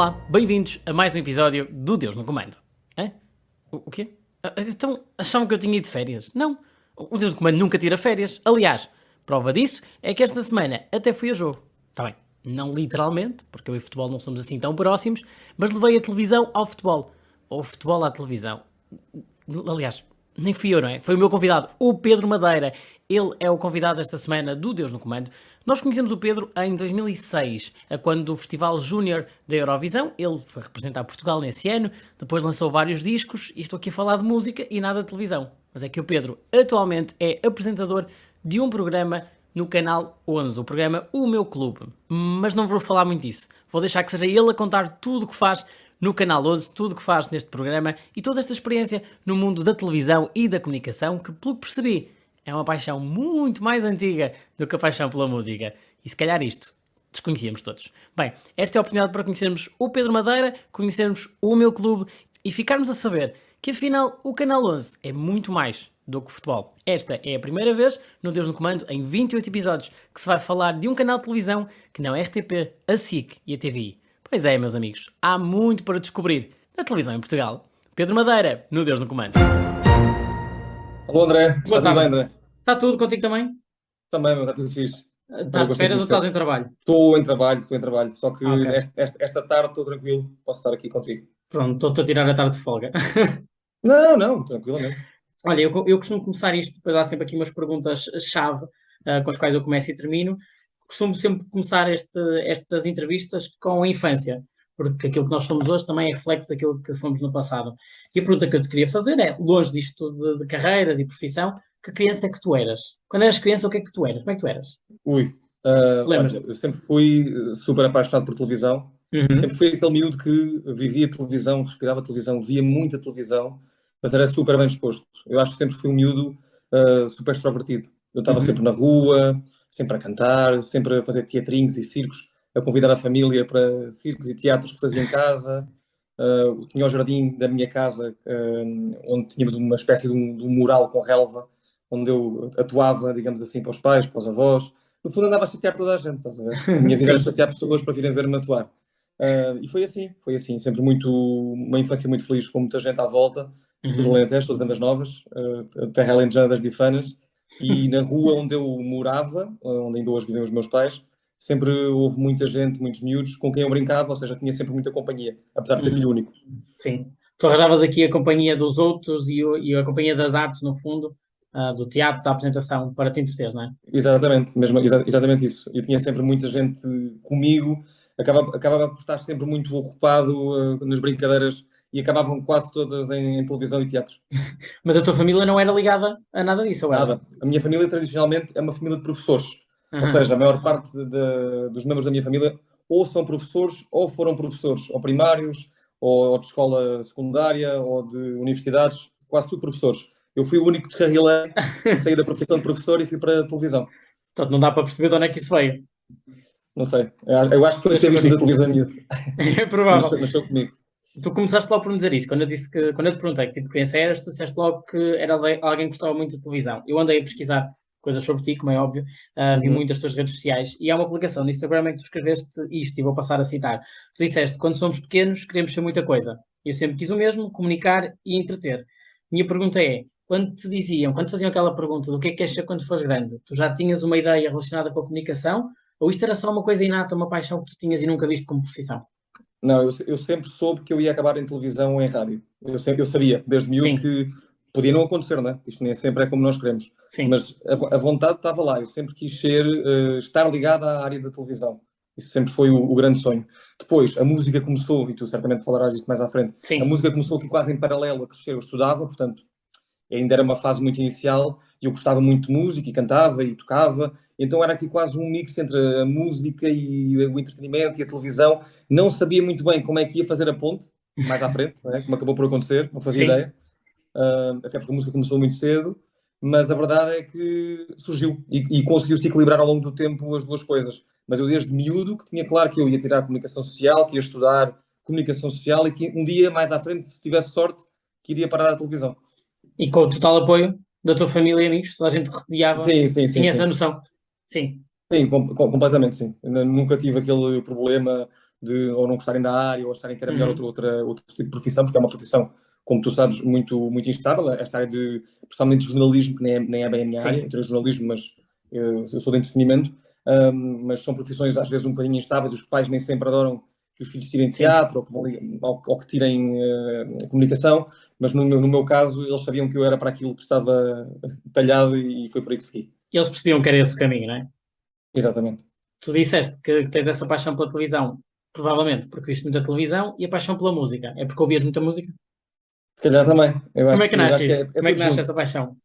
Olá, bem-vindos a mais um episódio do Deus no Comando. Hã? O quê? Então, achavam que eu tinha ido de férias? Não, o Deus no Comando nunca tira férias. Aliás, prova disso é que esta semana até fui a jogo. Está bem, não literalmente, porque eu e futebol não somos assim tão próximos, mas levei a televisão ao futebol. Ou o futebol à televisão. Aliás, nem fui eu, não é? Foi o meu convidado, o Pedro Madeira. Ele é o convidado esta semana do Deus no Comando. Nós conhecemos o Pedro em 2006, quando o Festival Júnior da Eurovisão. Ele foi representar Portugal nesse ano, depois lançou vários discos, e estou aqui a falar de música e nada de televisão. Mas é que o Pedro atualmente é apresentador de um programa no Canal 11, o programa O Meu Clube. Mas não vou falar muito disso. Vou deixar que seja ele a contar tudo o que faz no Canal 11, tudo o que faz neste programa e toda esta experiência no mundo da televisão e da comunicação, que, pelo que percebi, é uma paixão muito mais antiga do que a paixão pela música. E se calhar isto desconhecíamos todos. Bem, esta é a oportunidade para conhecermos o Pedro Madeira, conhecermos o meu clube e ficarmos a saber que afinal o Canal 11 é muito mais do que o futebol. Esta é a primeira vez no Deus no Comando, em 28 episódios, que se vai falar de um canal de televisão que não é a RTP, a SIC e a TVI. Pois é, meus amigos, há muito para descobrir na televisão em Portugal. Pedro Madeira, no Deus no Comando. Alô André, Boa está tudo bem tarde. André? Está tudo contigo também? Também, meu, está tudo fixe. Olha, Estás de gostei de férias ou estás conhecer. em trabalho? Estou em trabalho, só que Ok. esta tarde estou tranquilo, posso estar aqui contigo. Pronto, estou-te a tirar a tarde de folga. Não, não, tranquilamente. Olha, eu costumo começar isto, depois há sempre aqui umas perguntas-chave com as quais eu começo e termino. Costumo sempre começar estas entrevistas com a infância, porque aquilo que nós somos hoje também é reflexo daquilo que fomos no passado. E a pergunta que eu te queria fazer é, longe disto de carreiras e profissão, que criança é que tu eras? Quando eras criança, o que é que tu eras? Como é que tu eras? Ui, olha, Lembras-te? eu sempre fui super apaixonado por televisão, sempre Uhum. fui aquele miúdo que vivia televisão, respirava televisão, via muita televisão, mas era super bem disposto. Eu acho que sempre fui um miúdo super extrovertido. Eu estava sempre Uhum. na rua, sempre a cantar, sempre a fazer teatrinhos e circos, a convidar a família para circos e teatros que fazia em casa. Tinha o jardim da minha casa, onde tínhamos uma espécie de um mural com relva, onde eu atuava, digamos assim, para os pais, para os avós. No fundo, andava a chatear toda a gente, estás a ver? A minha vida era Sim. chatear pessoas para virem ver-me atuar. E foi assim, sempre uma infância muito feliz, com muita gente à volta. Eu sou do Uhum. Alentejo, sou de Vendas Novas, terra alentejana das Bifanas, e na rua onde eu morava, onde ainda hoje vivem os meus pais, sempre houve muita gente, muitos miúdos, com quem eu brincava, ou seja, tinha sempre muita companhia, apesar de ser filho Uhum. único. Sim. Tu arranjavas aqui a companhia dos outros e a companhia das artes, no fundo, do teatro, da apresentação, para te entreter, não é? Exatamente, mesmo, exatamente isso. Eu tinha sempre muita gente comigo, acabava por estar sempre muito ocupado nas brincadeiras e acabavam quase todas em televisão e teatro. Mas a tua família não era ligada a nada disso, ou era? Nada. A minha família tradicionalmente é uma família de professores, ou Aham. seja, a maior parte dos membros da minha família ou são professores ou foram professores, ou primários, ou de escola secundária, ou de universidades, quase tudo professores. Eu fui o único que descarrilei e saí da profissão de professor e fui para a televisão. Portanto, não dá para perceber de onde é que isso veio. Não sei. Eu acho que foi ter Nasceu visto muita contigo. televisão miúdo. É provável. Nasceu comigo. Tu começaste logo por me dizer isso. Quando eu te perguntei que tipo de criança eras, tu disseste logo que era alguém que gostava muito de televisão. Eu andei a pesquisar coisas sobre ti, como é óbvio, vi Uhum. muitas tuas redes sociais e há uma publicação no Instagram em que tu escreveste isto e vou passar a citar. Tu disseste, quando somos pequenos queremos ser muita coisa. Eu sempre quis o mesmo, comunicar e entreter. Minha pergunta é, quando te faziam aquela pergunta do que é que queres ser quando fores grande, tu já tinhas uma ideia relacionada com a comunicação ou isto era só uma coisa inata, uma paixão que tu tinhas e nunca viste como profissão? Não, eu sempre soube que eu ia acabar em televisão ou em rádio. Eu sabia, desde miúdo, Sim, que podia não acontecer, né? Isto nem sempre é como nós queremos. sim. Mas a vontade estava lá. Eu sempre quis ser, estar ligado à área da televisão. Isso sempre foi o grande sonho. Depois, a música começou, e tu certamente falarás disso mais à frente, a Sim. música começou aqui quase em paralelo a crescer. Eu estudava, portanto, ainda era uma fase muito inicial e eu gostava muito de música e cantava e tocava. Então era aqui quase um mix entre a música e o entretenimento e a televisão. Não sabia muito bem como é que ia fazer a ponte, mais à frente, né? Como acabou por acontecer, não fazia Sim. ideia. Até porque a música começou muito cedo, mas a verdade é que surgiu e conseguiu-se equilibrar ao longo do tempo as duas coisas. Mas eu desde miúdo que tinha claro que eu ia tirar comunicação social, que ia estudar comunicação social e que um dia mais à frente, se tivesse sorte, que iria parar a televisão. E com o total apoio da tua família e amigos, toda a gente rodeava, Sim, sim, sim, tinha essa sim. noção. Sim. Sim, completamente sim. Nunca tive aquele problema, ou não gostarem da área, ou acharem que era melhor Uhum. outro tipo de profissão, porque é uma profissão, como tu sabes, muito, muito instável. Esta área principalmente de jornalismo, que nem é bem a minha área, Sim. eu tenho jornalismo, mas eu sou de entretenimento, mas são profissões às vezes um bocadinho instáveis, os pais nem sempre adoram que os filhos tirem Sim. teatro, ou que tirem comunicação, mas no meu caso eles sabiam que eu era para aquilo que estava talhado e foi por aí que segui. Eles percebiam que era esse o caminho, não é? Exatamente. Tu disseste que tens essa paixão pela televisão, provavelmente porque viste muita televisão, e a paixão pela música. É porque ouvias muita música? Se calhar também. Eu Como acho é que que, nasce acho que isso? é Como é que tudo nasce junto. essa paixão?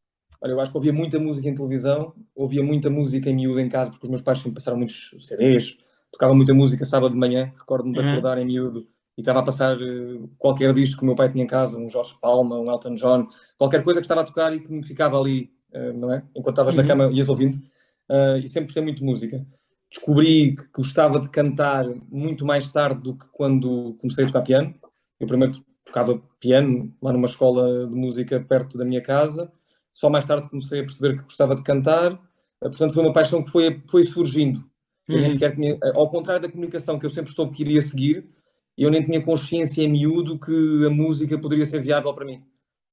Olha, eu acho que ouvia muita música em televisão, ouvia muita música em miúdo em casa, porque os meus pais sempre passaram muitos CDs, tocava muita música sábado de manhã, recordo-me de Uhum. acordar em miúdo e estava a passar qualquer disco que o meu pai tinha em casa, um Jorge Palma, um Elton John, qualquer coisa que estava a tocar e que me ficava ali, não é? Enquanto estavas na Uhum. cama ias ouvindo, e sempre gostei muito de música. Descobri que gostava de cantar muito mais tarde do que quando comecei a tocar piano. Eu primeiro tocava piano lá numa escola de música perto da minha casa. Só mais tarde comecei a perceber que gostava de cantar. Portanto, foi uma paixão que foi surgindo. Eu nem Uhum. sequer tinha, ao contrário da comunicação, que eu sempre soube que iria seguir, eu nem tinha consciência em miúdo que a música poderia ser viável para mim.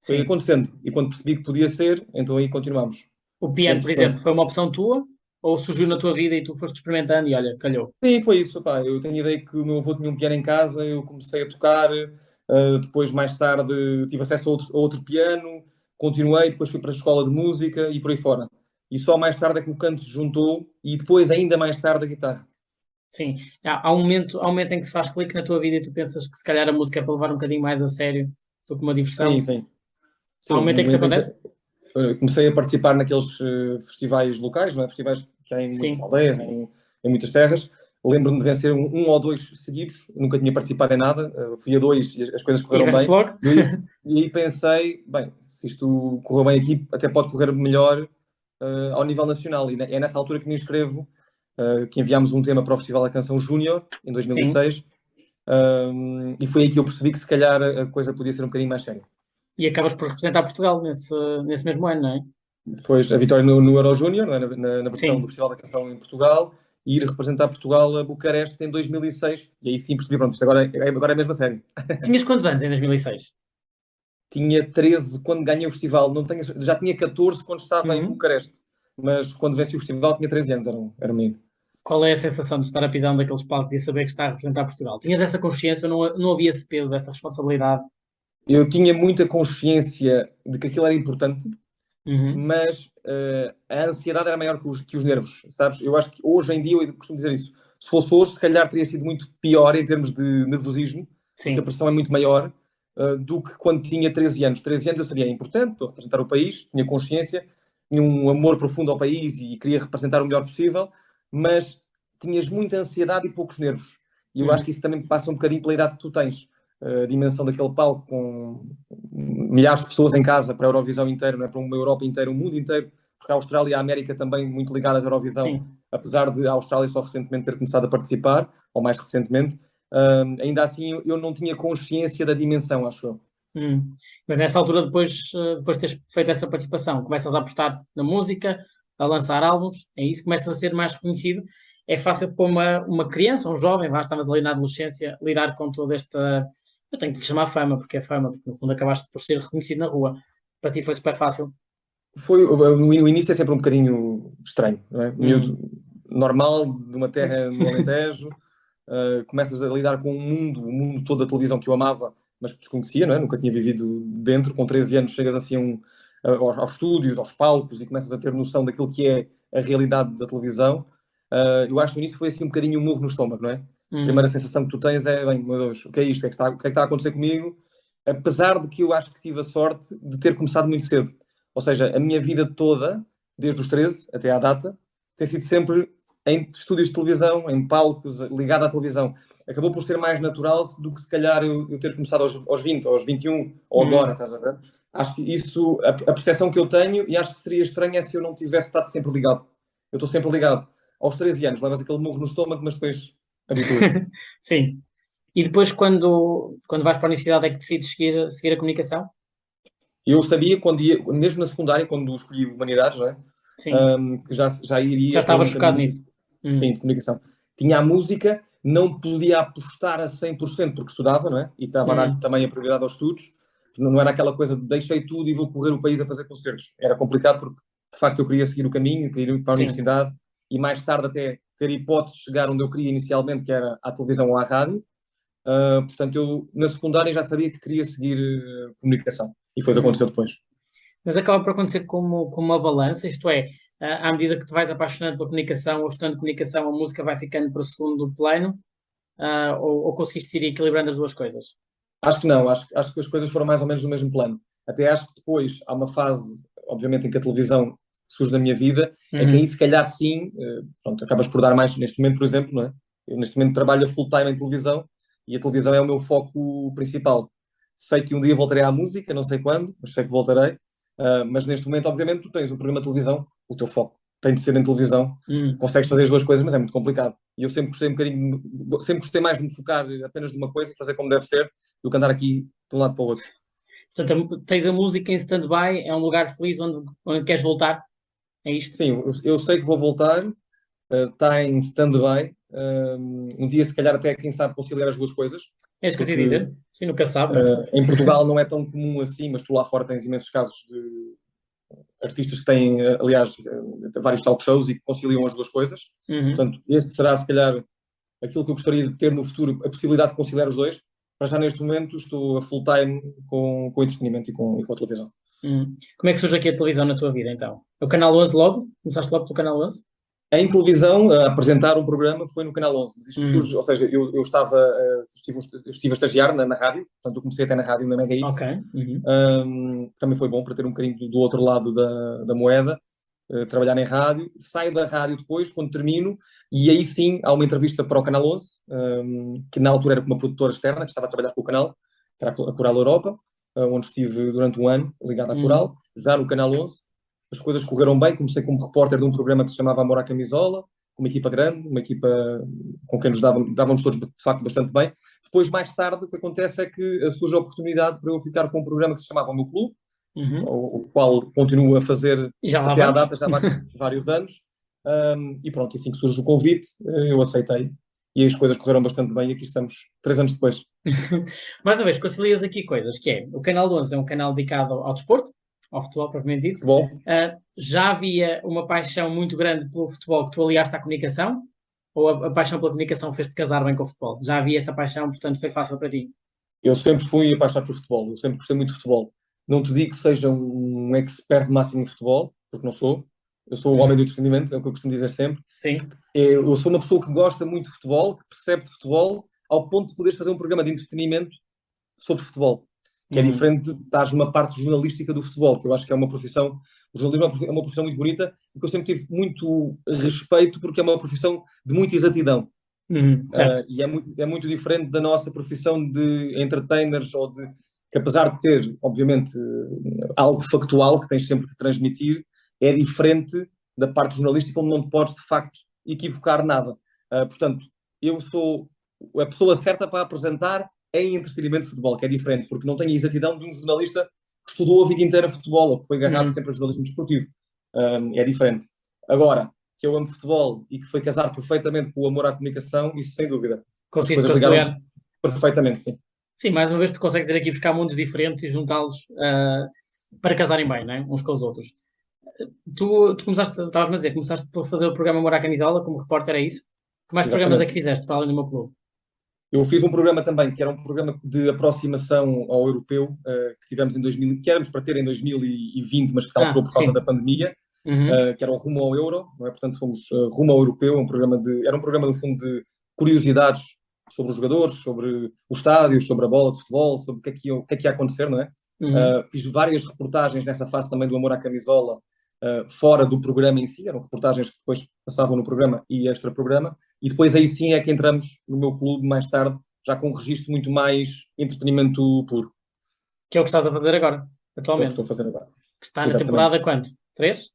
Foi Sim. acontecendo. E quando percebi que podia ser, então aí continuamos. O Em piano, por exemplo, sequência. foi uma opção tua? Ou surgiu na tua vida e tu foste experimentando e olha, calhou? Sim, foi isso. Pá. Eu tenho a ideia que o meu avô tinha um piano em casa, eu comecei a tocar, depois, mais tarde, tive acesso a outro piano, continuei, depois fui para a escola de música e por aí fora. E só mais tarde é que o canto se juntou e depois, ainda mais tarde, a guitarra. Sim. Há um momento em que se faz clique na tua vida e tu pensas que se calhar a música é para levar um bocadinho mais a sério do que uma Sim, diversão. sim. Há um Sim, no momento em que isso momento em que acontece? comecei a participar naqueles festivais locais, não é? Festivais que há em muitas Sim. aldeias, em muitas terras. Lembro-me de vencer um ou dois seguidos, nunca tinha participado em nada, fui a dois e as coisas E correram vê-se bem. logo? E aí pensei, bem, se isto correu bem aqui, até pode correr melhor ao nível nacional. E é nessa altura que me inscrevo, que enviámos um tema para o Festival da Canção Júnior, em Sim. 2006, e foi aí que eu percebi que se calhar a coisa podia ser um bocadinho mais séria. E acabas por representar Portugal nesse mesmo ano, não é? Depois a vitória no Euro Júnior, não é? Na versão do Sim. Festival da Canção em Portugal, e ir representar Portugal a Bucareste em 2006. E aí sim percebi, pronto, isto agora é mesmo a sério. Tinhas quantos anos em 2006? Tinha 13 quando ganhei o festival, já tinha 14 quando estava em Uhum. Bucareste, mas quando venci o festival tinha 13 anos, era um menino. Qual é a sensação de estar a pisar um daqueles palcos e saber que está a representar Portugal? Tinhas essa consciência, não havia esse peso, essa responsabilidade? Eu tinha muita consciência de que aquilo era importante, Uhum. mas a ansiedade era maior que os nervos, sabes? Eu acho que hoje em dia, eu costumo dizer isso, se fosse hoje, se calhar teria sido muito pior em termos de nervosismo, porque a Sim. pressão é muito maior do que quando tinha 13 anos. 13 anos eu sabia, é importante, estou a representar o país, tinha consciência, tinha um amor profundo ao país e queria representar o melhor possível, mas tinhas muita ansiedade e poucos nervos. E eu acho que Uhum. isso também passa um bocadinho pela idade que tu tens. A dimensão daquele palco com milhares de pessoas em casa para a Eurovisão inteira, não é? Para uma Europa inteira, um mundo inteiro, porque a Austrália e a América também muito ligadas à Eurovisão, Sim. apesar de a Austrália só recentemente ter começado a participar, ou mais recentemente, ainda assim eu não tinha consciência da dimensão, acho eu. Mas nessa altura, depois de teres feito essa participação, começas a apostar na música, a lançar álbuns, é isso, começas a ser mais reconhecido. É fácil para uma criança, um jovem, estavas ali na adolescência, lidar com toda esta. Eu tenho que lhe chamar fama, porque é fama, porque no fundo acabaste por ser reconhecido na rua. Para ti foi super fácil. O início é sempre um bocadinho estranho, não é? Miúdo Hum, normal, de uma terra no Alentejo, começas a lidar com o mundo todo da televisão que eu amava, mas que desconhecia, não é? Nunca tinha vivido dentro. Com 13 anos chegas assim aos estúdios, aos palcos e começas a ter noção daquilo que é a realidade da televisão. Eu acho que no início foi assim um bocadinho um murro no estômago, não é? A primeira hum, sensação que tu tens é, bem, meu Deus, o que é isto? O que é que está a acontecer comigo? Apesar de que eu acho que tive a sorte de ter começado muito cedo. Ou seja, a minha vida toda, desde os 13 até à data, tem sido sempre em estúdios de televisão, em palcos, ligado à televisão. Acabou por ser mais natural do que se calhar eu ter começado aos 20, aos 21, ou agora, hum. estás a ver? Acho que isso, a percepção que eu tenho, e acho que seria estranho, é se eu não tivesse estado sempre ligado. Eu estou sempre ligado. Aos 13 anos, levas aquele murro no estômago, mas depois habituas-te. Sim. E depois, quando vais para a universidade, é que decides seguir a comunicação? Eu sabia, quando ia, mesmo na secundária, quando escolhi Humanidades, não é? Sim. Que já Já iria para estavas um focado caminho, nisso. sim, Hum, de comunicação. Tinha a música, não podia apostar a 100% porque estudava, não é? E estava a dar também a prioridade aos estudos. Não era aquela coisa de deixei tudo e vou correr o país a fazer concertos. Era complicado porque, de facto, eu queria seguir o caminho, queria ir para a universidade e mais tarde até ter hipótese de chegar onde eu queria inicialmente, que era à televisão ou à rádio. Portanto, eu na secundária já sabia que queria seguir comunicação. E foi o que aconteceu depois. Mas acaba por acontecer como uma balança, isto é, à medida que te vais apaixonando pela comunicação ou estudando comunicação, a música vai ficando para o segundo plano, ou conseguiste ir equilibrando as duas coisas? Acho que não, acho que as coisas foram mais ou menos no mesmo plano. Até acho que depois há uma fase, obviamente, em que a televisão surge na minha vida, é que aí se calhar sim, pronto, acabas por dar mais, neste momento, por exemplo, não é? Eu neste momento trabalho full time em televisão e a televisão é o meu foco principal. Sei que um dia voltarei à música, não sei quando, mas sei que voltarei. Mas neste momento, obviamente, tu tens um programa de televisão, o teu foco tem de ser em televisão, consegues fazer as duas coisas, mas é muito complicado. E eu sempre gostei sempre gostei mais de me focar apenas numa coisa e fazer como deve ser, do que andar aqui de um lado para o outro. Portanto, tens a música em stand-by, é um lugar feliz onde queres voltar? É isto? Sim, eu sei que vou voltar, está em stand-by. Um dia, se calhar, até quem sabe conciliar as duas coisas. É isso que eu te ia dizer? Sim, nunca sabe. Em Portugal não é tão comum assim, mas tu lá fora tens imensos casos de artistas que têm, aliás, vários talk shows e que conciliam as duas coisas. Portanto, este será, se calhar, aquilo que eu gostaria de ter no futuro, a possibilidade de conciliar os dois. Mas já neste momento estou a full time com o entretenimento e com a televisão. Como é que surge aqui a televisão na tua vida, então? O Canal 11 logo? Começaste logo pelo Canal 11? Em televisão, a apresentar um programa foi no Canal 11. Isto surge, ou seja, eu estive a estagiar na rádio, portanto eu comecei até na rádio, na Mega Hits. Ok. Também foi bom para ter um bocadinho do outro lado da moeda, trabalhar em rádio. Saio da rádio depois, quando termino, e aí sim há uma entrevista para o Canal 11, que na altura era com uma produtora externa, que estava a trabalhar com o canal, que era a Coral Europa, onde estive durante um ano ligado à Coral, já no Canal 11. As coisas correram bem, comecei como repórter de um programa que se chamava Amor à Camisola, com uma equipa grande, uma equipa com quem nos dávamos todos de facto bastante bem. Depois, mais tarde, o que acontece é que surge a oportunidade para eu ficar com um programa que se chamava O Meu Clube, o qual continuo a fazer até à data, já há vários anos. E pronto, assim que surge o convite, eu aceitei. E as coisas correram bastante bem e aqui estamos 3 anos depois. Mais uma vez, concilias aqui coisas, que é, o Canal 11 é um canal dedicado ao desporto, ao futebol propriamente dito. Futebol. Já havia uma paixão muito grande pelo futebol que tu aliaste à comunicação? Ou a paixão pela comunicação fez-te casar bem com o futebol? Já havia esta paixão, portanto foi fácil para ti? Eu sempre fui apaixonado por futebol, eu sempre gostei muito de futebol. Não te digo que seja um expert máximo em futebol, porque não sou. Eu sou o homem do entretenimento, é o que eu costumo dizer sempre. Sim. Eu sou uma pessoa que gosta muito de futebol, que percebe de futebol, ao ponto de poderes fazer um programa de entretenimento sobre futebol, que é diferente de estar numa parte jornalística do futebol, que eu acho que é uma profissão. O jornalismo é uma profissão muito bonita e que eu sempre tive muito respeito, porque é uma profissão de muita exatidão. E é muito diferente da nossa profissão de entertainers, ou que apesar de ter, obviamente, algo factual que tens sempre de transmitir, é diferente da parte jornalística, onde não te podes, de facto, equivocar nada. Portanto, eu sou a pessoa certa para apresentar em entretenimento de futebol, que é diferente, porque não tenho a exatidão de um jornalista que estudou a vida inteira futebol, ou que foi agarrado sempre ao jornalismo desportivo. É diferente. Agora, que eu amo futebol e que foi casar perfeitamente com o amor à comunicação, isso sem dúvida. Conseguiste conciliar? Perfeitamente, sim. Sim, mais uma vez tu consegues ir aqui buscar mundos diferentes e juntá-los para casarem bem, não é? Uns com os outros. Tu começaste, estavas-me a dizer, começaste por fazer o programa Amor à Camisola como repórter, é isso? Que mais programas é que fizeste para além do meu clube? Eu fiz um programa também, que era um programa de aproximação ao europeu, que tivemos em 2000, que éramos para ter em 2020, mas que alterou por causa da pandemia, que era o Rumo ao Euro, não é? Portanto, fomos rumo ao europeu, era um programa, no fundo, de curiosidades sobre os jogadores, sobre os estádios, sobre a bola de futebol, sobre o que é que ia acontecer, não é? Fiz várias reportagens nessa fase também do Amor à Camisola, fora do programa em si, eram reportagens que depois passavam no programa e extra-programa, e depois aí sim é que entramos no meu clube mais tarde, já com um registro muito mais entretenimento puro. Que é o que estás a fazer agora, atualmente. Estou a fazer agora. Que está na temporada quanto? 3?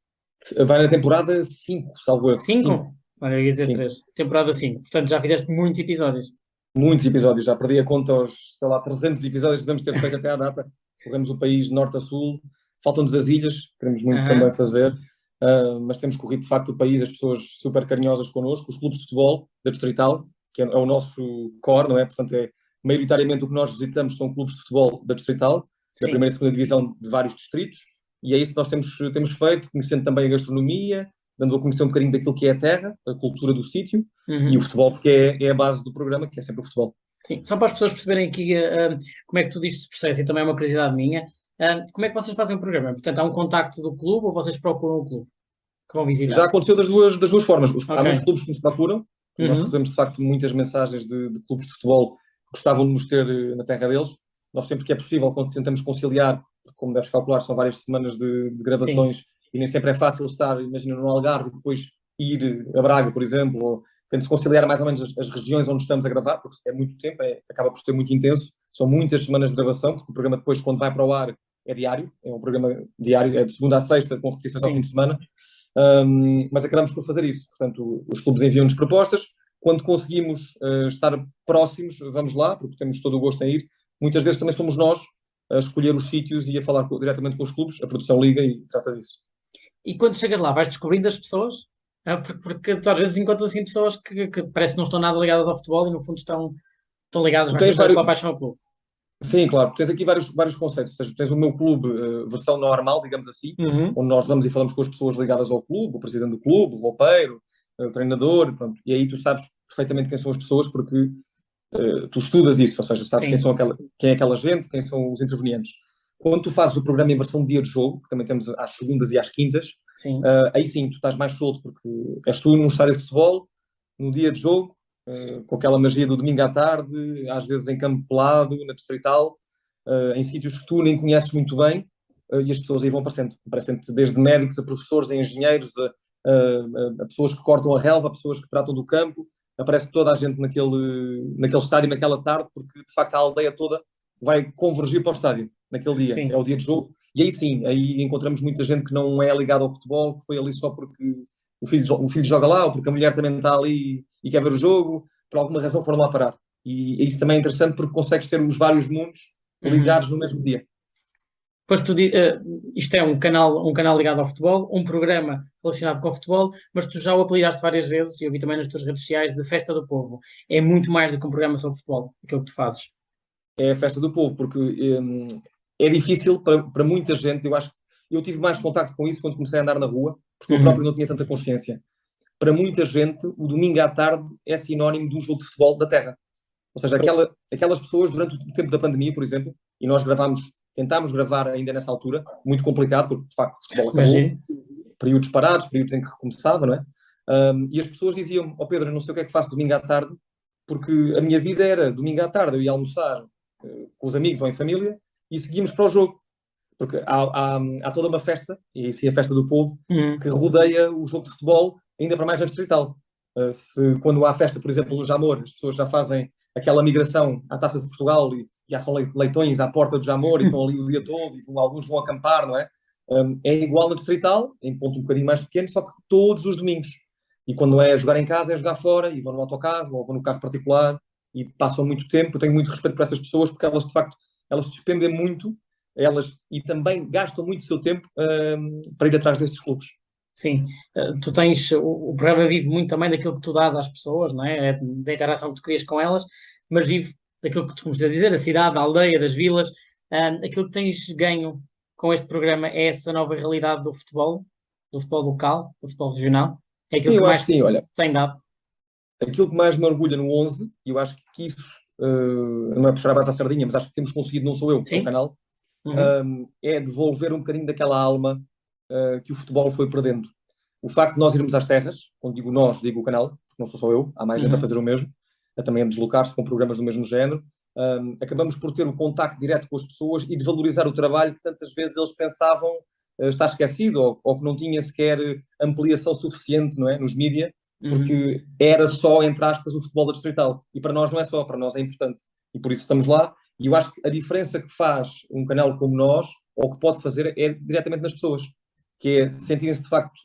Vai na temporada 5, salvo erro. 5? Olha, eu ia dizer 3. Temporada 5. Portanto, já fizeste muitos episódios. Muitos episódios, já perdi a conta aos, 300 episódios que devemos ter feito até à data. Corremos o país de norte a sul, faltam-nos as ilhas, queremos muito também fazer, mas temos corrido de facto o país, as pessoas super carinhosas connosco, os clubes de futebol da Distrital, que é o nosso core, não é? Portanto, maioritariamente o que nós visitamos são clubes de futebol da Distrital, da Sim. primeira e segunda divisão de vários distritos, e é isso que nós temos feito, conhecendo também a gastronomia, dando a conhecer um bocadinho daquilo que é a terra, a cultura do sítio, e o futebol, porque é a base do programa, que é sempre o futebol. Sim, só para as pessoas perceberem aqui como é que tudo isto se processa, e também é uma curiosidade minha, como é que vocês fazem o programa? Portanto, há um contacto do clube ou vocês procuram o clube que vão visitar? Já aconteceu das duas formas. Há Ok. muitos clubes que nos procuram. Nós Uhum. recebemos, de facto, muitas mensagens de clubes de futebol que gostavam de nos ter na terra deles. Nós, sempre que é possível, quando tentamos conciliar, porque, como deves calcular, são várias semanas de Sim, gravações e nem sempre é fácil estar, imagina, no Algarve e depois ir a Braga, por exemplo, ou temos de conciliar mais ou menos as regiões onde estamos a gravar, porque é muito tempo, acaba por ser muito intenso. São muitas semanas de gravação, porque o programa depois, quando vai para o ar, é diário. É um programa diário, é de segunda a sexta, com repetições ao fim de sim. semana. Mas acabamos por fazer isso. Portanto, os clubes enviam-nos propostas. Quando conseguimos estar próximos, vamos lá, porque temos todo o gosto em ir. Muitas vezes também somos nós a escolher os sítios e a falar diretamente com os clubes. A produção liga e trata disso. E quando chegas lá, vais descobrindo as pessoas? Porque tu às vezes encontras assim pessoas que parece que não estão nada ligadas ao futebol e no fundo estão ligadas Tu mais tens vezes vários, pela paixão ao clube. sim, claro, tu tens aqui vários conceitos. Ou seja, tens o meu clube, versão normal, digamos assim, Uhum. onde nós vamos e falamos com as pessoas ligadas ao clube, o presidente do clube, o roupeiro, o treinador, pronto. E aí tu sabes perfeitamente quem são as pessoas, porque tu estudas isso, ou seja, sabes Sim, quem é aquela gente, quem são os intervenientes. Quando tu fazes o programa em versão dia de jogo, que também temos às segundas e às quintas, sim. aí sim, tu estás mais solto, porque és tu num estádio de futebol, no dia de jogo, com aquela magia do domingo à tarde, às vezes em campo pelado, na distrital, em sítios que tu nem conheces muito bem, e as pessoas aí vão aparecendo. Aparecem-te desde médicos a professores, a engenheiros, a pessoas que cortam a relva, a pessoas que tratam do campo, aparece toda a gente naquele estádio, naquela tarde, porque de facto a aldeia toda vai convergir para o estádio naquele dia. É Sim. o dia de jogo. E aí sim, aí encontramos muita gente que não é ligada ao futebol, que foi ali só porque o filho joga lá, ou porque a mulher também está ali e quer ver o jogo, por alguma razão foram lá parar. E isso também é interessante porque consegues ter os vários mundos Uhum. ligados no mesmo dia. Pois isto é um canal ligado ao futebol, um programa relacionado com o futebol, mas tu já o apelidaste várias vezes, e eu vi também nas tuas redes sociais, de Festa do Povo. É muito mais do que um programa sobre futebol, aquilo que tu fazes. É a festa do povo, porque é difícil para muita gente. Eu acho que eu tive mais contacto com isso quando comecei a andar na rua, porque eu próprio Uhum. não tinha tanta consciência. Para muita gente, o domingo à tarde é sinónimo de um jogo de futebol da terra. Ou seja, Pois, aquelas pessoas, durante o tempo da pandemia, por exemplo, e nós tentámos gravar ainda nessa altura, muito complicado, porque de facto o futebol acabou, imagino. períodos parados, períodos em que recomeçava, não é? E as pessoas diziam: Ó Pedro, eu não sei o que é que faço domingo à tarde, porque a minha vida era domingo à tarde, eu ia almoçar com os amigos ou em família e seguimos para o jogo. Porque há toda uma festa, e isso é a festa do povo, Uhum. que rodeia o jogo de futebol, ainda para mais na distrital. Quando há festa, por exemplo, no Jamor, as pessoas já fazem aquela migração à Taça de Portugal e já são leitões à porta do Jamor e estão ali o dia todo e alguns vão acampar, não é? É igual na distrital, em ponto um bocadinho mais pequeno, só que todos os domingos. E quando é jogar em casa, é jogar fora, e vão no autocarro, ou vão no carro particular, e passam muito tempo. Eu tenho muito respeito por essas pessoas, porque elas, de facto, elas despendem muito, e também gastam muito o seu tempo para ir atrás desses clubes. Sim, tu tens, o programa vive muito também daquilo que tu dás às pessoas, não é? Da interação que tu crias com elas, mas vive daquilo que tu começas a dizer, a cidade, a aldeia, das vilas. Aquilo que tens ganho com este programa é essa nova realidade do futebol local, do futebol regional. É Sim, aquilo que eu acho mais que sim. Olha, tem dado. aquilo que mais me orgulha no 11, e eu acho que isso não é puxar a brasa à sardinha, mas acho que temos conseguido, não sou eu, é o Sim? canal, Uhum. é devolver um bocadinho daquela alma que o futebol foi perdendo. O facto de nós irmos às terras, quando digo nós, digo o canal, porque não sou só eu, há mais gente a Uhum. fazer o mesmo, também a deslocar-se com programas do mesmo género, acabamos por ter o contacto direto com as pessoas e de valorizar o trabalho que tantas vezes eles pensavam estar esquecido ou que não tinha sequer ampliação suficiente, não é, nos mídias, Uhum. porque era só, entre aspas, o futebol da distrital. E para nós não é só, para nós é importante. E por isso estamos lá. E eu acho que a diferença que faz um canal como nós, ou que pode fazer, é diretamente nas pessoas, que é sentirem-se de facto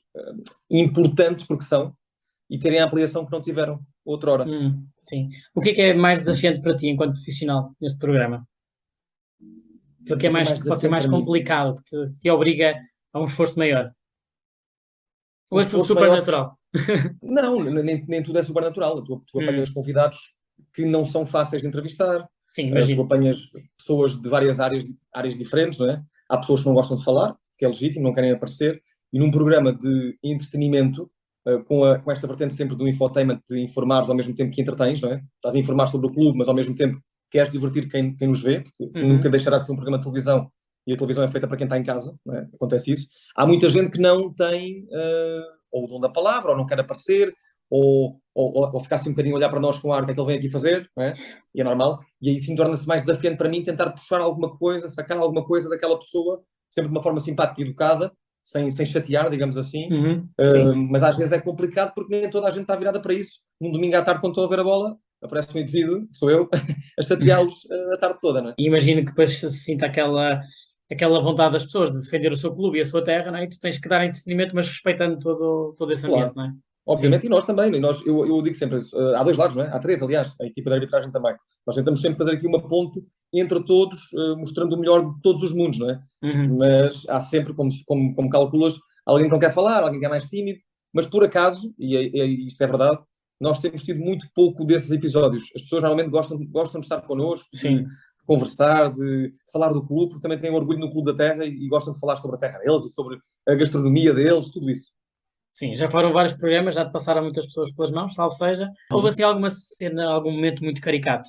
importantes, porque são, e terem a ampliação que não tiveram outrora. Sim. O que é mais desafiante para ti enquanto profissional neste programa? Aquilo que O que é mais que pode ser desafiante mais para mim? complicado, que te obriga a um esforço maior? Ou O é tudo esforço super maior natural? Não, nem tudo é sobrenatural. Tu apanhas Hum, convidados que não são fáceis de entrevistar, sim, tu imagino. apanhas pessoas de várias áreas diferentes, não é? Há pessoas que não gostam de falar, que é legítimo, não querem aparecer, e num programa de entretenimento, com esta vertente sempre do infotainment, de informares ao mesmo tempo que entretens, não é? Estás a informar sobre o clube, mas ao mesmo tempo queres divertir quem nos vê, porque nunca Uhum. deixará de ser um programa de televisão e a televisão é feita para quem está em casa, não é? Acontece isso. Há muita gente que não tem ou o dom da palavra, ou não quer aparecer, ou ficar assim um bocadinho a olhar para nós com ar, o que é que ele vem aqui fazer, não é? E é normal. E aí sim torna-se mais desafiante para mim tentar puxar alguma coisa, sacar alguma coisa daquela pessoa, sempre de uma forma simpática e educada, sem chatear, digamos assim. Uhum. Sim. Mas às vezes é complicado porque nem toda a gente está virada para isso. Num domingo à tarde, quando estou a ver a bola, aparece um indivíduo, que sou eu, a chateá-los a tarde toda, não é? E imagino que depois se sinta aquela vontade das pessoas de defender o seu clube e a sua terra, não é? E tu tens que dar entretenimento, mas respeitando todo esse ambiente, Claro. não é? Sim. Obviamente, e nós também. E eu digo sempre isso. Há dois lados, não é? Há três, aliás, a equipa de arbitragem também. Nós tentamos sempre fazer aqui uma ponte entre todos, mostrando o melhor de todos os mundos, não é? Uhum. Mas há sempre, como calculas, alguém que não quer falar, alguém que é mais tímido. Mas por acaso, isto é verdade, nós temos tido muito pouco desses episódios. As pessoas normalmente gostam de estar connosco, de Sim. conversar, de falar do clube, porque também têm orgulho no clube da terra e gostam de falar sobre a terra deles e sobre a gastronomia deles, tudo isso. Sim, já foram vários programas, já te passaram muitas pessoas pelas mãos, salvo seja. Houve Uhum. assim alguma cena, algum momento muito caricato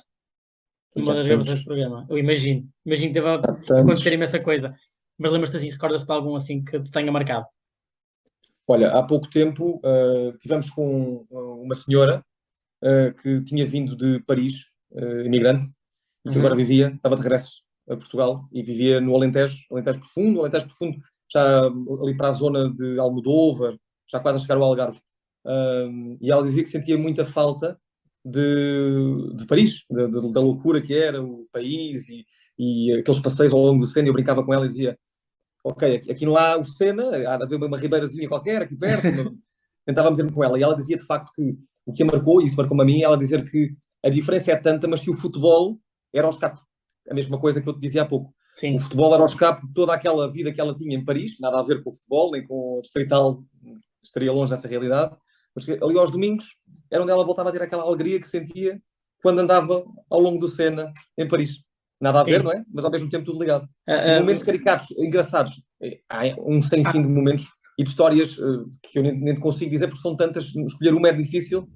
numa Já das gravações do tantos, programa? Eu imagino. Imagino que deve há acontecer tantos. imensa coisa. Mas lembras-te assim, recordas-te de algum assim que te tenha marcado? Olha, há pouco tempo tivemos com uma senhora que tinha vindo de Paris, imigrante, e que agora Uhum. estava de regresso a Portugal e vivia no Alentejo Profundo, já ali para a zona de Almodóvar, já quase a chegar ao Algarve. E ela dizia que sentia muita falta de Paris, da loucura que era o país e aqueles passeios ao longo do Sena. Eu brincava com ela e dizia: ok, aqui não há o Sena, há de haver uma ribeirazinha qualquer aqui perto. Tentava meter-me com ela. E ela dizia de facto que o que a marcou, e isso marcou-me a mim, ela dizer que a diferença é tanta, mas que o futebol era o escape. A mesma coisa que eu te dizia há pouco. O Sim, futebol era o escape de toda aquela vida que ela tinha em Paris, nada a ver com o futebol, nem com o distrital, estaria longe dessa realidade. Mas que ali aos domingos era onde ela voltava a ter aquela alegria que sentia quando andava ao longo do Sena em Paris. Nada a ver, não sim. é? Mas ao mesmo tempo tudo ligado. E Ah, momentos caricatos, engraçados. Há um sem fim de momentos e de histórias que eu nem te consigo dizer porque são tantas. Escolher uma é difícil.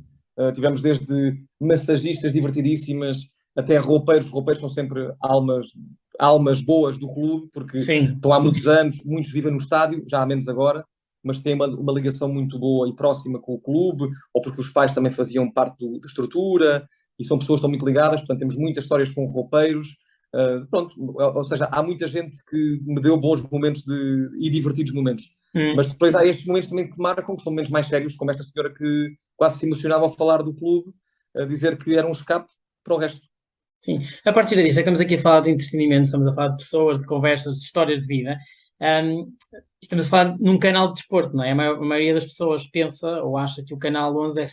Tivemos desde massagistas divertidíssimas até roupeiros. Roupeiros são sempre almas boas do clube porque sim. estão há muitos anos, muitos vivem no estádio, já há menos agora, mas têm uma ligação muito boa e próxima com o clube, ou porque os pais também faziam parte da estrutura e são pessoas que estão muito ligadas. Portanto, temos muitas histórias com roupeiros. Pronto, ou seja, há muita gente que me deu bons momentos e divertidos momentos. Mas Hum. depois há estes momentos também que te marcam, que são momentos mais sérios, como esta senhora que quase se emocionava ao falar do clube, a dizer que era um escape para o resto. Sim, a partir disso, é que estamos aqui a falar de entretenimento, estamos a falar de pessoas, de conversas, de histórias de vida. Ahm, Estamos a falar num canal de desporto, não é? A maioria das pessoas pensa ou acha que o canal 11 é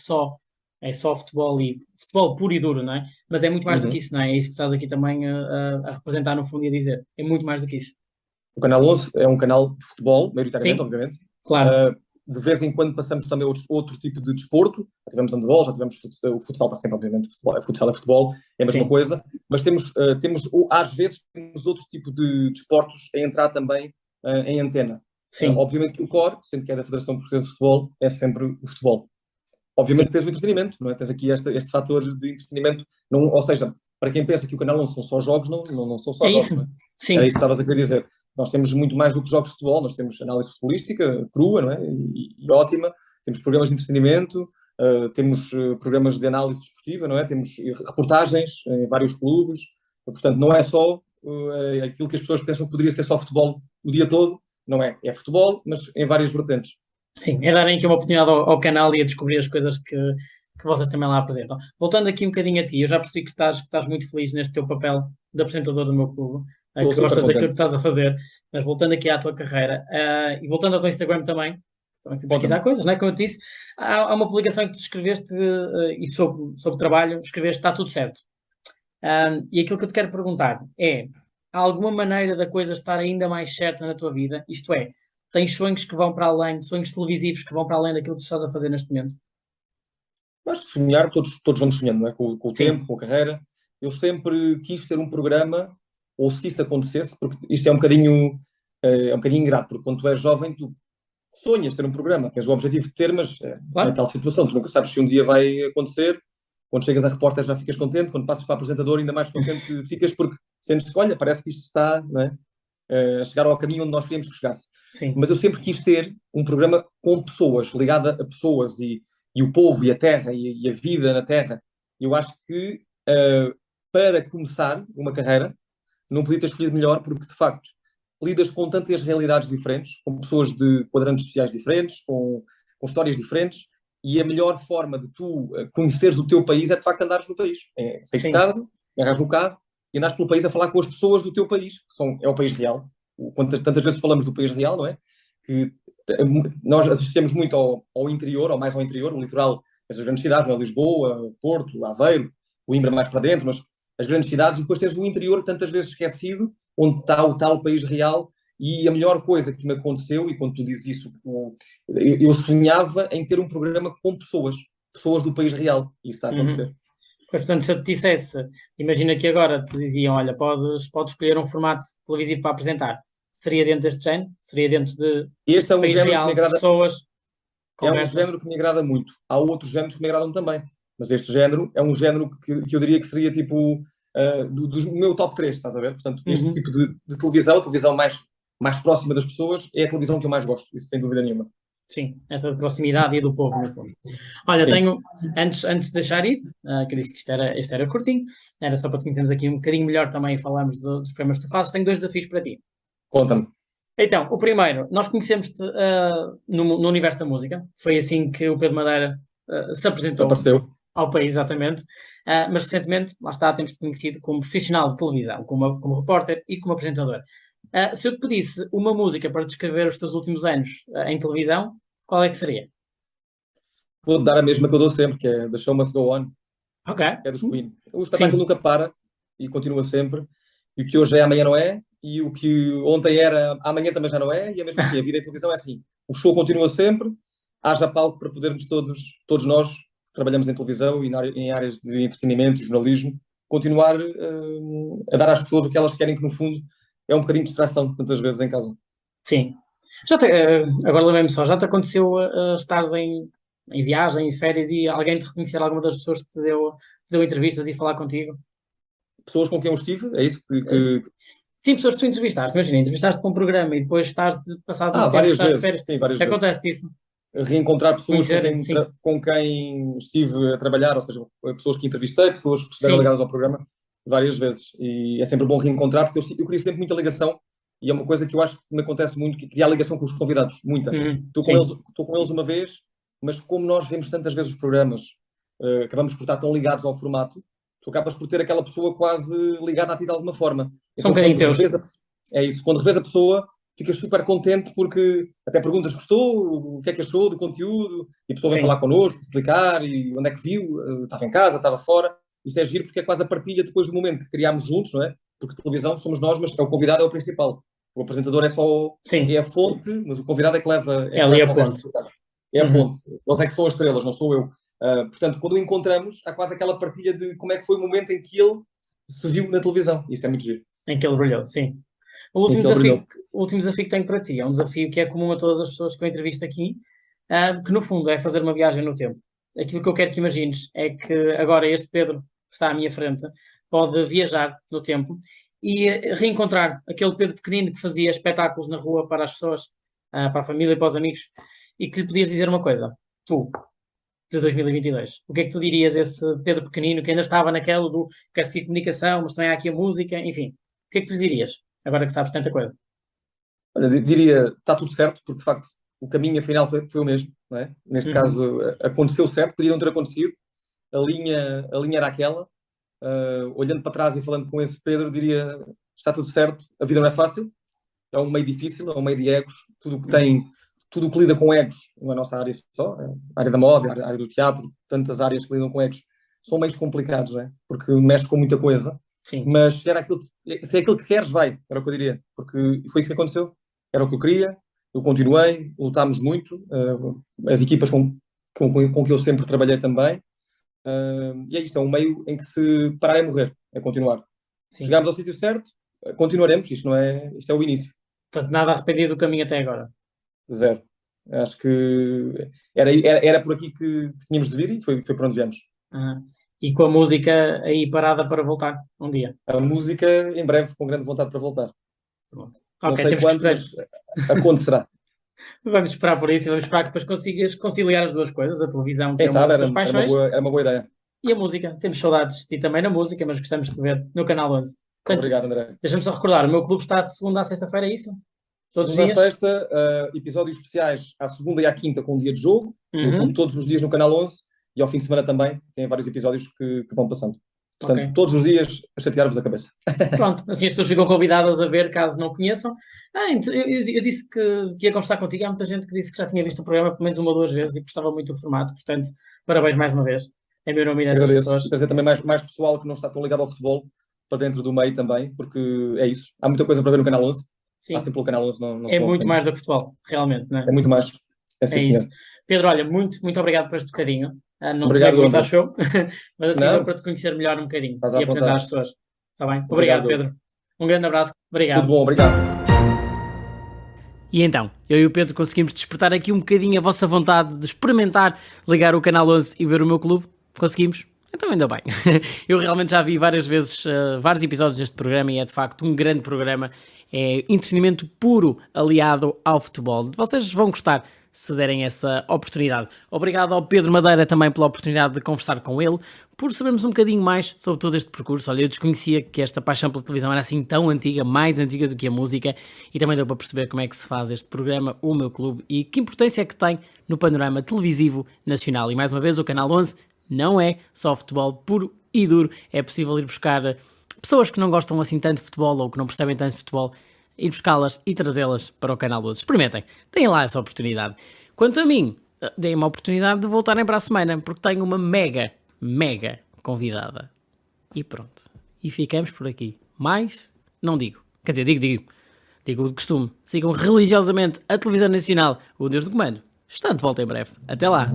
só futebol e futebol puro e duro, não é? Mas é muito mais do que Uhum. isso, não é? É isso que estás aqui também a representar no fundo e a dizer. É muito mais do que isso. O Canal 11 é um canal de futebol, maioritariamente, Sim, obviamente. claro. Uh, de vez em quando passamos também outro tipo de desporto. Já tivemos handebol, já tivemos futsal. O futsal está sempre, obviamente, futsal é futebol, é a mesma Sim, coisa. Mas às vezes, temos outro tipo de desportos a entrar também em antena. sim, Obviamente que o core, sendo que é da Federação Portuguesa de Futebol, é sempre o futebol. Obviamente sim. tens o entretenimento, não é? Tens aqui este fator de entretenimento, não, ou seja, para quem pensa que o canal não são só jogos, não são só É jogos, isso. não é? Era Sim, isso que estavas a querer dizer. Nós temos muito mais do que jogos de futebol, nós temos análise futebolística crua, não é? E ótima, temos programas de entretenimento, temos programas de análise desportiva, não é? Temos reportagens em vários clubes, portanto, não é só aquilo que as pessoas pensam que poderia ser só futebol o dia todo, não é? É futebol, mas em várias vertentes. sim. É darem aqui uma oportunidade ao canal e a descobrir as coisas que vocês também lá apresentam. Voltando aqui um bocadinho a ti, eu já percebi que estás muito feliz neste teu papel de apresentador do meu clube, Estou que super gostas daquilo que contente. estás a fazer, mas voltando aqui à tua carreira, e voltando ao teu Instagram também fui pesquisar Conta-me. coisas, não é? Como eu te disse, há uma publicação que tu escreveste, e sobre trabalho, escreveste está tudo certo. E aquilo que eu te quero perguntar é: há alguma maneira da coisa estar ainda mais certa na tua vida? Isto é, tens sonhos que vão para além, sonhos televisivos que vão para além daquilo que tu estás a fazer neste momento? Mas sonhar, todos vamos sonhando, não é? Com o Sim, tempo, com a carreira. Eu sempre quis ter um programa, ou se isso acontecesse, porque isto é um bocadinho ingrato, porque quando tu és jovem, tu sonhas ter um programa, tens o objetivo de ter, mas é claro. tal situação, tu nunca sabes se um dia vai acontecer. Quando chegas a repórter já ficas contente, quando passas para apresentador ainda mais contente ficas, porque sentes que, olha, parece que isto está, não é? A chegar ao caminho onde nós queríamos que chegasse. Sim, Mas eu sempre quis ter um programa com pessoas, ligado a pessoas e o povo e a terra e a vida na terra. Eu acho que para começar uma carreira não podia ter escolhido melhor porque, de facto, lidas com tantas realidades diferentes, com pessoas de quadrantes sociais diferentes, com histórias diferentes, e a melhor forma de tu conheceres o teu país é, de facto, andares no país. Saís de sim, casa, agarras no carro e andares pelo país a falar com as pessoas do teu país, é o país real. Tantas vezes falamos do país real, não é? Que nós associamos muito ao interior, ou mais ao interior, o litoral, essas grandes cidades, não é? Lisboa, Porto, Aveiro, Coimbra mais para dentro, mas as grandes cidades, e depois tens o interior tantas vezes esquecido, onde está o tal país real. E a melhor coisa que me aconteceu, e quando tu dizes isso, eu sonhava em ter um programa com pessoas do país real, e isso está a uhum. acontecer. Pois, portanto, se eu te dissesse, imagina que agora te diziam, olha, podes escolher um formato televisivo para apresentar. Seria dentro deste género? Seria dentro de Este é um país género que me real, de agrada, pessoas, é um conversas? género que me agrada muito. Há outros géneros que me agradam também, mas este género é um género que eu diria que seria tipo do meu top 3, estás a ver? Portanto, este Uhum. tipo de televisão mais próxima das pessoas, é a televisão que eu mais gosto, isso sem dúvida nenhuma. Sim, essa de proximidade e do povo, no fundo. Olha, Sim, antes de deixar ir, que eu disse que isto era curtinho, era só para te conhecermos aqui um bocadinho melhor também e falarmos dos programas que tu fazes. Tenho dois desafios para ti. conta-me. Então, o primeiro, nós conhecemos-te no universo da música. Foi assim que o Pedro Madeira se apresentou Apareceu. ao país, exatamente. Mas recentemente, lá está, temos-te conhecido como profissional de televisão, como repórter e como apresentador. Se eu te pedisse uma música para descrever os teus últimos anos em televisão, qual é que seria? Vou dar a mesma que eu dou sempre, que é The Show Must Go On, Ok. que é dos Queen. O espetáculo Sim, nunca para e continua sempre. E o que hoje é, amanhã não é. E o que ontem era, amanhã também já não é. E é mesmo assim, a vida em televisão é assim. O show continua sempre, haja palco para podermos todos nós, que trabalhamos em televisão e em áreas de entretenimento e jornalismo, continuar a dar às pessoas o que elas querem, que no fundo é um bocadinho de distração, tantas vezes em casa. sim. Agora lembrei-me só, já te aconteceu estares em viagem, em férias e alguém te reconhecer alguma das pessoas que te deu entrevistas e falar contigo? Pessoas com quem eu estive, é isso Eh, Sim, pessoas que tu entrevistaste. Imagina, entrevistaste para um programa e depois passado um tempo, várias estás de vezes, férias. sim, várias vezes. Acontece isso. Reencontrar pessoas com Conhecerem, quem, sim. com quem estive a trabalhar, ou seja, pessoas que entrevistei, pessoas que estiveram Sim. ligadas ao programa várias vezes. E é sempre bom reencontrar, porque eu crio sempre muita ligação e é uma coisa que eu acho que me acontece muito, que há ligação com os convidados, muita. Uhum, Estou com eles, sim. estou com eles uma vez, mas como nós vemos tantas vezes os programas, acabamos por estar tão ligados ao formato, tu acabas por ter aquela pessoa quase ligada a ti de alguma forma. São um Então bocadinho quando teus. revês é isso, quando revês a pessoa, ficas super contente porque até perguntas gostou, o que é que achou do conteúdo, e a pessoa vem falar Sim. connosco, explicar, e onde é que viu, estava em casa, estava fora. Isso é giro porque é quase a partilha depois do momento que criámos juntos, não é? Porque televisão somos nós, mas é o convidado é o principal. O apresentador é Sim. a fonte, mas o convidado É é que ali leva a o resto. ponte. É a Uhum. ponte. Eles é que são as estrelas, não sou eu. Portanto, quando o encontramos, há quase aquela partilha de como é que foi o momento em que ele se viu na televisão. Isso é muito giro. Em que ele brilhou, sim. O Em último que ele desafio, brilhou. o último desafio que tenho para ti é um desafio que é comum a todas as pessoas que eu entrevisto aqui, que no fundo é fazer uma viagem no tempo. Aquilo que eu quero que imagines é que agora este Pedro que está à minha frente pode viajar no tempo e reencontrar aquele Pedro pequenino que fazia espetáculos na rua para as pessoas, para a família e para os amigos, e que lhe podias dizer uma coisa, tu, de 2022. O que é que tu dirias a esse Pedro pequenino que ainda estava naquela do quer seguir comunicação, mas também há aqui a música, enfim. O que é que tu lhe dirias, agora que sabes tanta coisa? Olha, diria, está tudo certo, porque de facto o caminho afinal foi o mesmo, não é? Neste Uhum. caso, aconteceu certo, podia não ter acontecido, a linha era aquela. Olhando para trás e falando com esse Pedro, diria, está tudo certo, a vida não é fácil, é um meio difícil, é um meio de egos, Uhum. tudo o que lida com egos, não é a nossa área só, é a área da moda, a área do teatro, tantas áreas que lidam com egos, são meios complicados, não é? Porque mexe com muita coisa, Sim. mas se é aquilo que queres, vai, era o que eu diria, porque foi isso que aconteceu, era o que eu queria, eu continuei, lutámos muito, as equipas com que eu sempre trabalhei também, e é isto, é um meio em que se parar é morrer, é continuar. Sim. Chegámos ao sítio certo, continuaremos, isto é o início. Portanto, nada arrependido do caminho até agora. Zero. Acho que era por aqui que tínhamos de vir e foi por onde viemos. Uhum. E com a música aí parada para voltar um dia. A música, em breve, com grande vontade para voltar. Pronto. Não Ok, sei temos que quando, esperar. mas acontecerá. Vamos esperar por isso e vamos esperar que depois consigas conciliar as duas coisas, a televisão, que Quem é uma sabe, das era, tuas paixões, era uma boa ideia. e a música. Temos saudades de ti também na música, mas gostamos de te ver no Canal 11. Portanto, Obrigado, André. deixa-me só recordar, o meu clube está de segunda a sexta-feira, é isso? Todos os Segunda a dias? sexta, episódios especiais à segunda e à quinta com o dia de jogo, no Uhum. clube todos os dias no Canal 11, e ao fim de semana também tem vários episódios que vão passando. Portanto, Ok. todos os dias a chatear-vos a cabeça. Pronto, assim as pessoas ficam convidadas a ver, caso não conheçam. Eu disse que ia conversar contigo. Há muita gente que disse que já tinha visto o programa pelo menos uma ou duas vezes e gostava muito do formato. Portanto, parabéns mais uma vez. Em meu nome e dessas Agradeço. pessoas. Trazer também mais pessoal que não está tão ligado ao futebol para dentro do meio também, porque é isso. Há muita coisa para ver no Canal 11. Sim, Passem pelo Canal 11, não é se muito preocupem. mais do que futebol, realmente, não é? É muito mais. É É sim, isso. senhor. Pedro, olha, muito obrigado por este bocadinho. Não tomei Obrigado, muito, André. acho eu, mas assim deu Não, para te conhecer melhor um bocadinho estás e à apresentar vontade. às pessoas. Está bem? Obrigado, Obrigado. Pedro. Um grande abraço. Tudo Obrigado. bom, obrigado. E então, eu e o Pedro conseguimos despertar aqui um bocadinho a vossa vontade de experimentar ligar o Canal 11 e ver o meu clube? Conseguimos? Então ainda bem. Eu realmente já vi várias vezes vários episódios deste programa e é de facto um grande programa. É entretenimento puro aliado ao futebol. Vocês vão gostar se derem essa oportunidade. Obrigado ao Pedro Madeira também pela oportunidade de conversar com ele, por sabermos um bocadinho mais sobre todo este percurso. Olha, eu desconhecia que esta paixão pela televisão era assim tão antiga, mais antiga do que a música, e também deu para perceber como é que se faz este programa, o meu clube, e que importância é que tem no panorama televisivo nacional. E mais uma vez, o Canal 11 não é só futebol puro e duro, é possível ir buscar pessoas que não gostam assim tanto de futebol ou que não percebem tanto de futebol, ir buscá-las e trazê-las para o Canal 12. Experimentem, deem lá essa oportunidade. Quanto a mim, deem-me a oportunidade de voltarem para a semana, porque tenho uma mega convidada. E pronto. E ficamos por aqui. Mais, não digo. Quer dizer, digo o de costume. Sigam religiosamente a televisão nacional, o Deus do Comando. Está de volta em breve. Até lá.